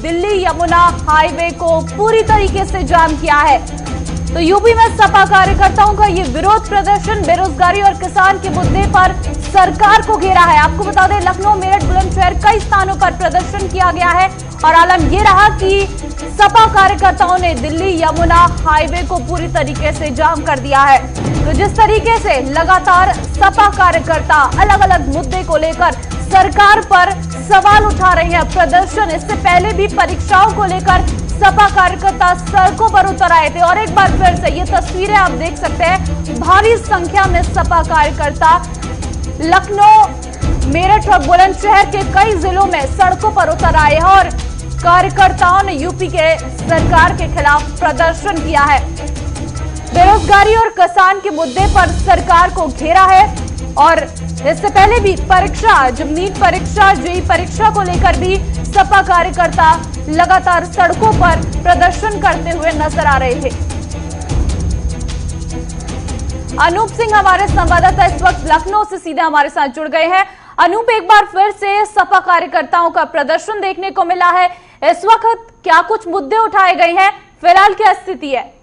Delhi Yamuna highway को पूरी तरीके से जाम किया है। तो यूपी में सपा कार्यकर्ताओं का ये विरोध प्रदर्शन बेरोजगारी और किसान के मुद्दे पर सरकार को घेरा है। आपको बता दें, लखनऊ, मेरठ, बुलंदशहर कई स्थानों पर प्रदर्शन किया गया है और आलम ये रहा कि सपा कार्यकर्ताओं ने दिल्ली यमुना हाईवे को पूरी तरीके से जाम कर दिया है। तो जिस तरीके से लगातार सपा कार्यकर्ता अलग अलग मुद्दे को लेकर सरकार पर सवाल उठा रहे हैं, प्रदर्शन इससे पहले भी परीक्षाओं को लेकर सपा कार्यकर्ता सड़कों पर उतर आए थे और एक बार फिर से ये तस्वीरें आप देख सकते हैं, भारी संख्या में सपा कार्यकर्ता लखनऊ, मेरठ और बुलंदशहर के कई जिलों में सड़कों पर उतर आए हैं और कार्यकर्ताओं ने यूपी के सरकार के खिलाफ प्रदर्शन किया है। बेरोजगारी और किसान के मुद्दे पर सरकार को घेरा है और इससे पहले भी परीक्षा, जब नीट परीक्षा, जेईई परीक्षा को लेकर भी सपा कार्यकर्ता लगातार सड़कों पर प्रदर्शन करते हुए नजर आ रहे थे। अनूप सिंह हमारे संवाददाता इस वक्त लखनऊ से सीधे हमारे साथ जुड़ गए हैं। अनूप, एक बार फिर से सपा कार्यकर्ताओं का प्रदर्शन देखने को मिला है। इस वक्त क्या कुछ मुद्दे उठाए गए हैं, फिलहाल क्या स्थिति है?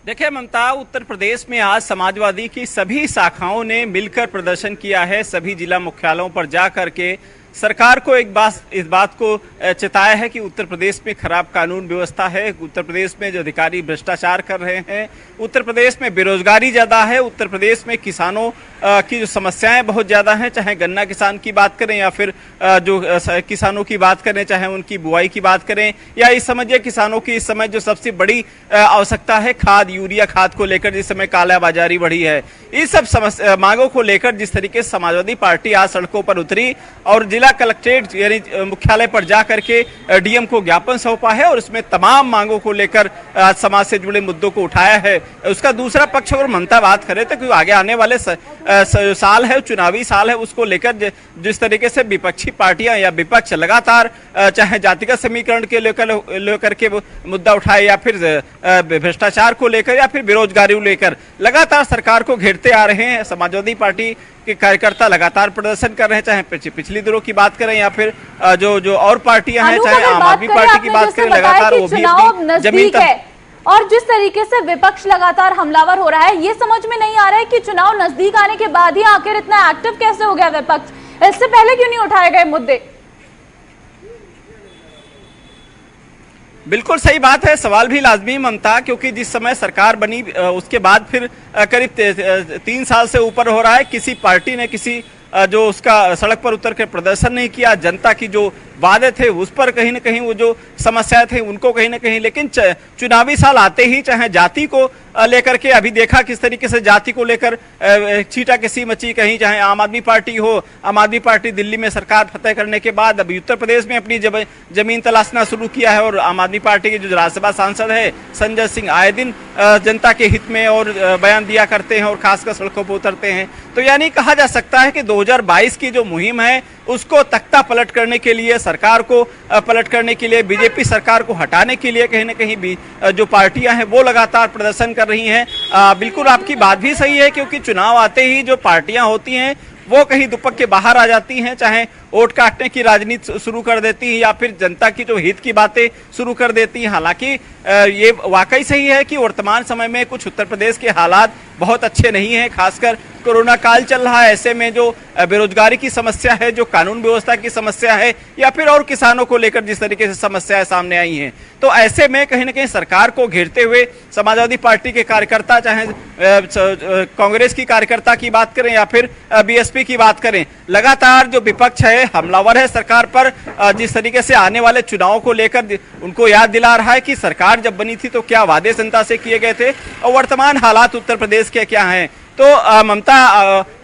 देखिए ममता, उत्तर प्रदेश में आज समाजवादी की सभी शाखाओं ने मिलकर प्रदर्शन किया है। सभी जिला मुख्यालयों पर जा करके सरकार को इस बात को चेताया है कि उत्तर प्रदेश में खराब कानून व्यवस्था है, उत्तर प्रदेश में जो अधिकारी भ्रष्टाचार कर रहे हैं, उत्तर प्रदेश में बेरोजगारी ज्यादा है, उत्तर प्रदेश में किसानों की जो समस्याएं बहुत ज्यादा हैं, चाहे गन्ना किसान की बात करें या फिर जो किसानों की बात करें, चाहे उनकी बुआई की बात करें, या इस समझिए किसानों की इस समय जो सबसे बड़ी आवश्यकता है खाद, यूरिया खाद को लेकर जिस समय कालाबाजारी बढ़ी है, इस सब मांगों को लेकर जिस तरीके से समाजवादी पार्टी आज सड़कों पर उतरी और जिला कलेक्ट्रेट यानी मुख्यालय पर जाकर के डीएम को ज्ञापन सौंपा है और उसमें तमाम मांगों को लेकर समाज से जुड़े मुद्दों को उठाया है। उसका दूसरा पक्ष अगर ममता बात करें तो आगे आने वाले साल है, चुनावी साल है, उसको लेकर जिस तरीके से विपक्षी पार्टियां या विपक्ष लगातार चाहे जातिगत समीकरण के लेकर के मुद्दा उठाए या फिर भ्रष्टाचार को लेकर या फिर बेरोजगारी को लेकर लगातार सरकार को घेरते आ रहे हैं। समाजवादी पार्टी के कार्यकर्ता लगातार प्रदर्शन कर रहे हैं, चाहे पिछली दिनों की बात करें या फिर जो और पार्टियां हैं, चाहे आम आदमी पार्टी की बात करें, लगातार वो भी अपनी जमीन तक। और जिस तरीके से विपक्ष लगातार हमलावर हो रहा है, ये समझ में नहीं आ रहा है कि चुनाव नजदीक आने के बाद ही आखिर इतना एक्टिव कैसे हो गया विपक्ष? इससे पहले क्यों नहीं उठाए गए मुद्दे? बिल्कुल सही बात है, सवाल भी लाजमी ममता, क्योंकि जिस समय सरकार बनी उसके बाद फिर करीब 3 साल से ऊपर हो रहा है, किसी पार्टी ने किसी जो उसका सड़क पर उतर के प्रदर्शन नहीं किया। जनता की जो वादे थे उस पर कहीं ना कहीं वो जो समस्याएं थे उनको कहीं ना कहीं, लेकिन चुनावी साल आते ही चाहे जाति को लेकर के, अभी देखा किस तरीके से जाति को लेकर छीटा किसी मची, कहीं चाहे आम आदमी पार्टी हो, आम आदमी पार्टी दिल्ली में सरकार फतेह करने के बाद अभी उत्तर प्रदेश में अपनी जमीन तलाशना शुरू किया है और आम आदमी पार्टी के जो राज्यसभा सांसद है संजय सिंह आए दिन जनता के हित में और बयान दिया करते हैं और खासकर सड़कों पर उतरते हैं। तो यानी कहा जा सकता है कि 2022 की जो मुहिम है उसको तख्ता पलट करने के लिए, सरकार को पलट करने के लिए, बीजेपी सरकार को हटाने के लिए कहीं ना कहीं भी जो पार्टियां हैं वो लगातार प्रदर्शन कर रही हैं। बिल्कुल आपकी बात भी सही है, क्योंकि चुनाव आते ही जो पार्टियां होती हैं वो कहीं दुपक के बाहर आ जाती हैं, चाहे वोट काटने की राजनीति शुरू कर देती है या फिर जनता की जो हित की बातें शुरू कर देती हैं। हालांकि ये वाकई सही है कि वर्तमान समय में कुछ उत्तर प्रदेश के हालात बहुत अच्छे नहीं हैं, खासकर कोरोना काल चल रहा है, ऐसे में जो बेरोजगारी की समस्या है, जो कानून व्यवस्था की समस्या है या फिर और किसानों को लेकर जिस तरीके से समस्याएं सामने आई हैं, तो ऐसे में कहीं ना कहीं सरकार को घेरते हुए समाजवादी पार्टी के कार्यकर्ता, चाहे कांग्रेस की कार्यकर्ता की बात करें या फिर बीएसपी की बात करें, लगातार जो विपक्ष है हमलावर है सरकार पर। जिस तरीके से आने वाले चुनावों को लेकर उनको याद दिला रहा है कि सरकार जब बनी थी तो क्या वादे जनता से किए गए थे और वर्तमान हालात उत्तर प्रदेश के क्या हैं। तो ममता,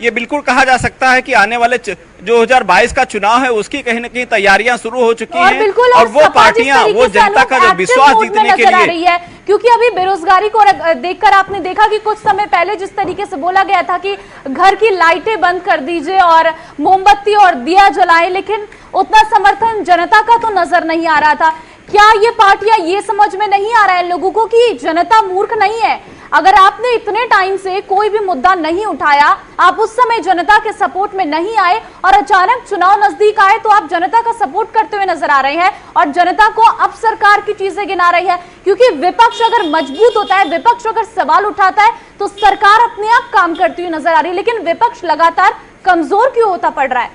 ये बिल्कुल कहा जा सकता है कि आने वाले जो 2022 का चुनाव है उसकी कहीं न कहीं तैयारियां शुरू हो चुकी हैं और वो पार्टियां, वो जनता का जो विश्वास जीतने के लिए, क्योंकि अभी बेरोजगारी को देखकर आपने देखा कि कुछ समय पहले जिस तरीके से बोला गया था कि घर की लाइटें बंद कर दीजिए और मोमबत्ती और दिया जलाएं, लेकिन उतना समर्थन जनता का तो नजर नहीं आ रहा था। क्या ये पार्टियां, ये समझ में नहीं आ रहा है लोगों को कि जनता मूर्ख नहीं है? अगर आपने इतने टाइम से कोई भी मुद्दा नहीं उठाया, आप उस समय जनता के सपोर्ट में नहीं आए और अचानक चुनाव नजदीक आए तो आप जनता का सपोर्ट करते हुए नजर आ रहे हैं और जनता को अब सरकार की चीजें गिना रही है। क्योंकि विपक्ष अगर मजबूत होता है, विपक्ष अगर सवाल उठाता है तो सरकार अपने आप काम करती हुई नजर आ रही है। लेकिन विपक्ष लगातार कमजोर क्यों होता पड़ रहा है?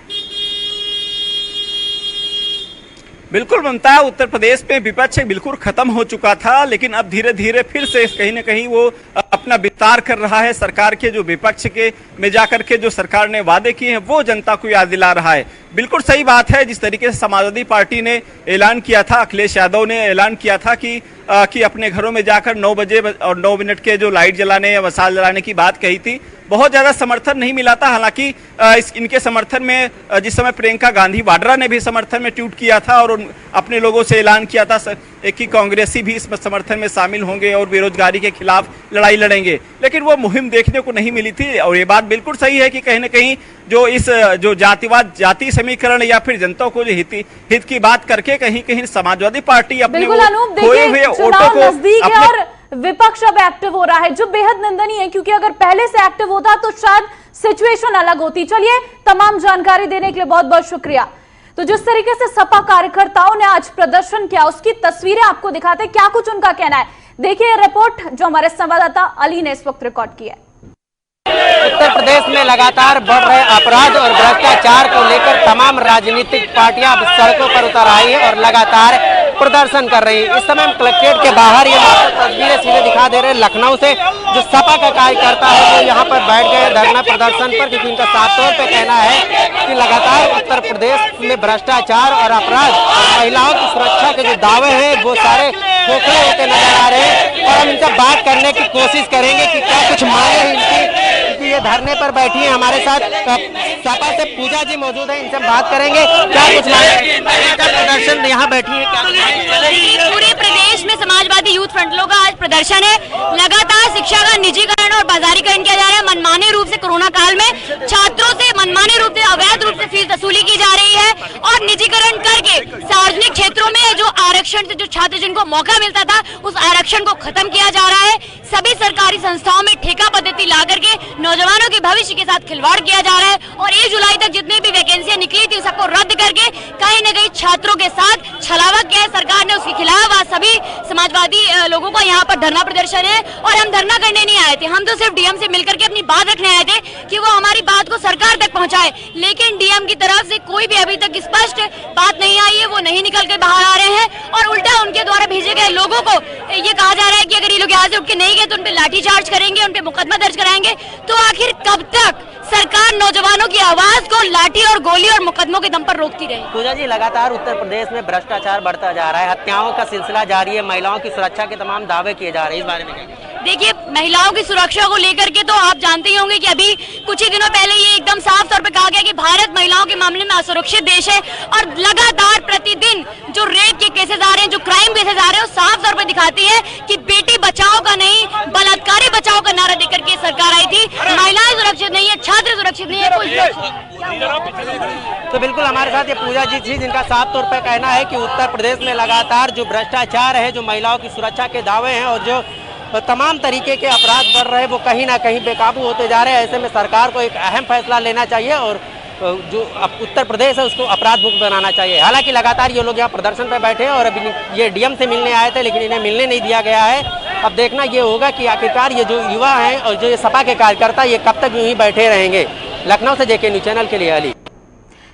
बिल्कुल ममता, उत्तर प्रदेश में विपक्ष बिल्कुल खत्म हो चुका था, लेकिन अब धीरे धीरे फिर से कहीं ना कहीं वो अपना विस्तार कर रहा है। सरकार के जो विपक्ष के में जाकर के जो सरकार ने वादे किए हैं वो जनता को याद दिला रहा है। बिल्कुल सही बात है, जिस तरीके से समाजवादी पार्टी ने ऐलान किया था, अखिलेश यादव ने ऐलान किया था कि अपने घरों में जाकर 9 बजे और 9 मिनट के जो लाइट जलाने या मशाल जलाने की बात कही थी, बहुत ज्यादा समर्थन नहीं मिला था। हालांकि इनके समर्थन में जिस समय प्रियंका गांधी वाड्रा ने भी समर्थन में ट्वीट किया था और अपने लोगों से ऐलान किया था कि कांग्रेसी भी इस समर्थन में शामिल होंगे और बेरोजगारी के खिलाफ लड़ाई लड़ेंगे, लेकिन वो मुहिम देखने को नहीं मिली थी। और ये बात बिल्कुल सही है कि कहीं ना कहीं जो जातिवाद, जाति समीकरण या फिर जनता को जो हित की बात करके कहीं कहीं समाजवादी पार्टी अपने खोए हुए वोटों को और विपक्ष अब एक्टिव हो रहा है, जो बेहद निंदनीय है। क्योंकि अगर पहले से एक्टिव होता तो शायद सिचुएशन अलग होती। चलिए, तमाम जानकारी देने के लिए बहुत बहुत शुक्रिया। तो जिस तरीके से सपा कार्यकर्ताओं ने आज प्रदर्शन किया, उसकी तस्वीरें आपको दिखाते हैं, क्या कुछ उनका कहना है। देखिए रिपोर्ट जो हमारे संवाददाता अली ने इस वक्त रिकॉर्ड की है। उत्तर प्रदेश में लगातार बढ़ रहे अपराध और भ्रष्टाचार को लेकर तमाम राजनीतिक पार्टियां अब सड़कों पर उतर आई हैं और लगातार प्रदर्शन कर रही है। इस समय हम कलेक्ट्रेट के बाहर ये तस्वीरें सीधे दिखा दे रहे हैं लखनऊ से। जो सपा का कार्यकर्ता है वो यहाँ पर बैठ गए धरना प्रदर्शन पर, क्योंकि उनका साफ तौर पे कहना है कि लगातार उत्तर प्रदेश में भ्रष्टाचार और अपराध और महिलाओं की सुरक्षा के जो दावे हैं वो सारे खोखले होते नजर आ रहे हैं। और हम इनसे बात करने की कोशिश करेंगे कि क्या कुछ मांगे हैं इनकी, क्योंकि ये धरने पर बैठी है। हमारे साथ सपा से पूजा जी मौजूद है, इनसे हम बात करेंगे क्या कुछ मांगे। प्रदर्शन यहाँ बैठी है, क्या पूरे प्रदेश में समाजवादी यूथ फ्रंटलों का आज प्रदर्शन है। लगातार शिक्षा का निजीकरण और बाजारीकरण किया जा रहा है। मनमाने रूप से कोरोना काल में छात्रों से मनमाने रूप से, अवैध रूप से फीस वसूली की जा रही है और निजीकरण करके सार्वजनिक क्षेत्रों में जो आरक्षण से जो छात्र जिनको मौका मिलता था उस आरक्षण को खत्म किया जा रहा है। सभी सरकारी संस्थाओं में ठेका पद्धति ला करके नौजवानों के भविष्य के साथ खिलवाड़ किया जा रहा है और 1 जुलाई तक जितनी भी वैकेंसियां निकली थी सबको रद्द करके कहीं न कहीं छात्रों के साथ छलावा किया है सरकार ने। उसके खिलाफ आज सभी समाजवादी लोगों का यहाँ पर धरना प्रदर्शन है। और हम धरना करने नहीं आए थे, हम तो सिर्फ डीएम से मिलकर के अपनी बात रखने आए थे कि वो हमारी बात को सरकार तक पहुंचाए। लेकिन डीएम की तरफ से कोई भी अभी तक स्पष्ट बात नहीं आई है, वो नहीं निकल के बाहर आ रहे हैं और उल्टा उनके द्वारा भेजे गए लोगों को ये कहा जा रहा है कि अगर ये लोग यहाँ से उठ के नहीं गए तो उन पे लाठीचार्ज करेंगे, उन पे मुकदमा दर्ज कराएंगे। तो आखिर कब तक सरकार नौजवानों की आवाज को लाठी और गोली और मुकदमों के दम पर रोकती रही? पूजा जी, लगातार उत्तर प्रदेश में भ्रष्टाचार बढ़ता जा रहा है, हत्याओं का सिलसिला जारी है, महिलाओं की सुरक्षा के तमाम दावे किए जा रहे हैं, इस बारे में क्या? देखिए, महिलाओं की सुरक्षा को लेकर के तो आप जानते ही होंगे कि अभी कुछ ही दिनों पहले ये एकदम साफ तौर पे कहा गया कि भारत महिलाओं के मामले में असुरक्षित देश है और लगातार प्रतिदिन जो रेप के केसेस आ रहे हैं, जो क्राइम केसेस आ रहे हैं, वो साफ तौर पे दिखाती है कि बेटी बचाओ का नहीं बलात्कारी बचाओ का नारा देकर के सरकार आई थी। महिलाएं सुरक्षित नहीं है, छात्र सुरक्षित नहीं है, कोई। तो बिल्कुल हमारे साथ ये पूजा जी थी जिनका साफ तौर पर कहना है कि उत्तर प्रदेश में लगातार जो भ्रष्टाचार है, जो महिलाओं की सुरक्षा के दावे हैं और जो तमाम तरीके के अपराध बढ़ रहे हैं वो कहीं ना कहीं बेकाबू होते जा रहे हैं। ऐसे में सरकार को एक अहम फैसला लेना चाहिए और जो उत्तर प्रदेश है उसको अपराध मुक्त बनाना चाहिए। हालांकि लगातार ये लोग यहाँ प्रदर्शन पर बैठे हैं और अभी ये डीएम से मिलने आए थे लेकिन इन्हें मिलने नहीं दिया गया है। अब देखना ये होगा कि आखिरकार ये जो युवा हैं और जो ये सपा के कार्यकर्ता ये कब तक यूं ही बैठे रहेंगे। लखनऊ से जेके न्यूज चैनल के लिए अली।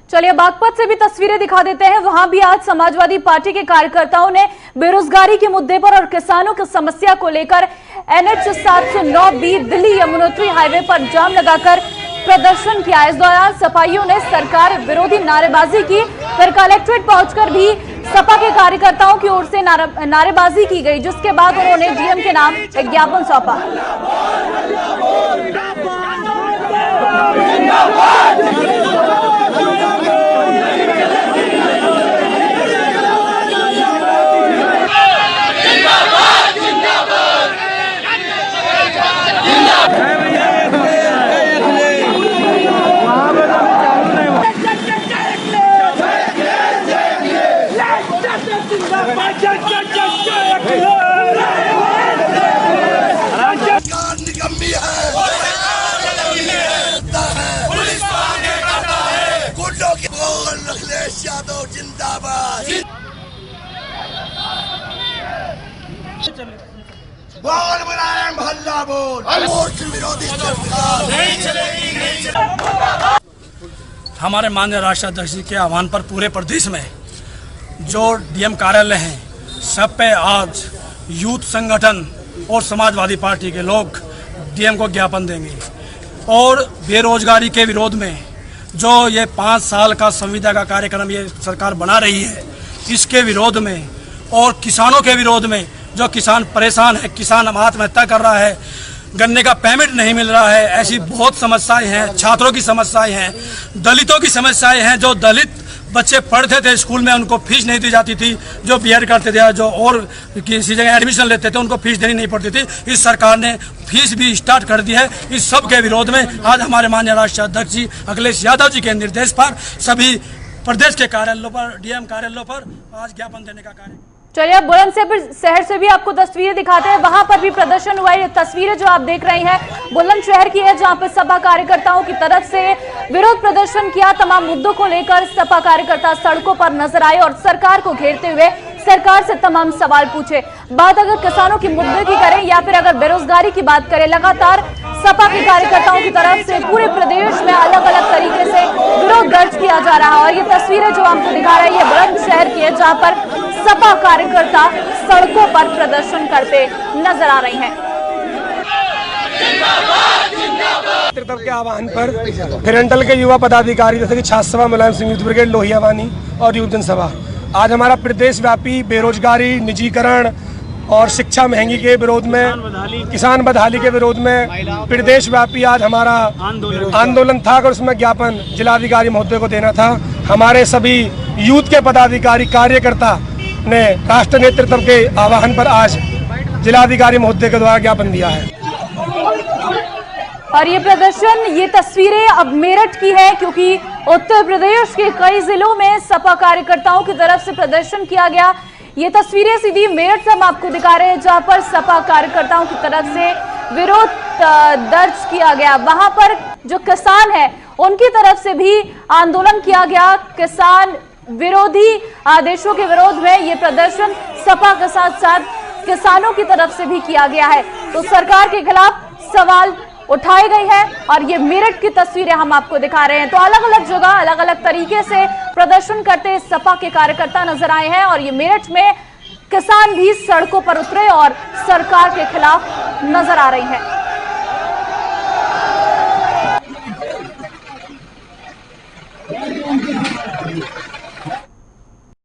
चलिए बागपत से भी तस्वीरें दिखा देते हैं। वहां भी आज समाजवादी पार्टी के कार्यकर्ताओं ने बेरोजगारी के मुद्दे पर और किसानों की समस्या को लेकर NH 709B Delhi Yamunotri highway पर जाम लगाकर प्रदर्शन किया। इस दौरान सपाइयों ने सरकार विरोधी नारेबाजी की, फिर कलेक्ट्रेट पहुंचकर भी सपा के कार्यकर्ताओं की ओर से नारेबाजी की गई, जिसके बाद उन्होंने डीएम के नाम एक ज्ञापन सौंपा। अखिलेश यादव जिंदाबाद। बोल मुलायम भल्ला बोल, वोट विरोधी सरकार नहीं चलेगी, नहीं चलेगी। हमारे माननीय राष्ट्रीय अध्यक्ष जी के आह्वान पर पूरे प्रदेश में जो डीएम कार्यालय हैं सब पे आज यूथ संगठन और समाजवादी पार्टी के लोग डीएम को ज्ञापन देंगे और बेरोजगारी के विरोध में जो ये 5 साल का संविदा का कार्यक्रम ये सरकार बना रही है इसके विरोध में और किसानों के विरोध में जो किसान परेशान है, किसान आत्महत्या कर रहा है, गन्ने का पेमेंट नहीं मिल रहा है, ऐसी बहुत समस्याएं हैं। छात्रों की समस्याएं हैं, दलितों की समस्याएं हैं। जो दलित बच्चे पढ़ते थे स्कूल में उनको फीस नहीं दी जाती थी, जो बीएड करते थे, जो और किसी जगह एडमिशन लेते थे उनको फीस देनी नहीं पड़ती थी। इस सरकार ने फीस भी स्टार्ट कर दी है। इस सब के विरोध में आज हमारे माननीय राष्ट्रीय अध्यक्ष जी अखिलेश यादव जी के निर्देश पर सभी प्रदेश के कार्यालयों पर, डीएम कार्यालयों पर आज ज्ञापन देने का कार्य। चलिए अब बुलंदशहर से भी आपको तस्वीरें दिखाते हैं। वहां पर भी प्रदर्शन हुआ है। ये तस्वीरें जो आप देख रहे हैं बुलंदशहर की है, जहां पर सपा कार्यकर्ताओं की तरफ से विरोध प्रदर्शन किया। तमाम मुद्दों को लेकर सपा कार्यकर्ता सड़कों पर नजर आए और सरकार को घेरते हुए सरकार से तमाम सवाल पूछे। बात अगर किसानों के मुद्दे की करें या फिर अगर बेरोजगारी की बात करें, लगातार सपा के कार्यकर्ताओं की तरफ से पूरे प्रदेश में अलग अलग तरीके से विरोध दर्ज किया जा रहा है। और ये तस्वीरें जो हमको दिखा रहे हैं ये बुलंदशहर की है, जहां पर सपा कार्यकर्ता सड़कों पर प्रदर्शन करते नजर आ रही हैं। के आह्वान पर फिरंटल के युवा पदाधिकारी जैसे कि छात्र सभा, मुलायम सिंह यूथ ब्रिगेड, लोहिया वानी और युव जनसभा, आज हमारा प्रदेश व्यापी बेरोजगारी, निजीकरण और शिक्षा महंगी के विरोध में, किसान बदहाली के विरोध में प्रदेश व्यापी आज हमारा आंदोलन था और उसमें ज्ञापन जिलाधिकारी महोदय को देना था। हमारे सभी यूथ के पदाधिकारी कार्यकर्ता ने राष्ट्र नेतृत्व के आह्वान पर आज जिलाधिकारी महोदय के द्वारा ज्ञापन दिया है। और ये प्रदर्शन, ये तस्वीरें अब मेरठ की है, क्योंकि उत्तर प्रदेश के कई जिलों में सपा कार्यकर्ताओं की तरफ से प्रदर्शन किया गया। ये तस्वीरें सीधी मेरठ से हम आपको दिखा रहे हैं, जहां पर सपा कार्यकर्ताओं की तरफ से विरोध दर्ज किया गया। वहां पर जो किसान है उनकी तरफ से भी आंदोलन किया गया। किसान विरोधी आदेशों के विरोध में ये प्रदर्शन सपा के साथ साथ किसानों की तरफ से भी किया गया है। तो सरकार के खिलाफ सवाल उठाए गए हैं और ये मेरठ की तस्वीरें हम आपको दिखा रहे हैं। तो अलग अलग जगह अलग अलग तरीके से प्रदर्शन करते सपा के कार्यकर्ता नजर आए हैं और ये मेरठ में किसान भी सड़कों पर उतरे और सरकार के खिलाफ नजर आ रही हैं।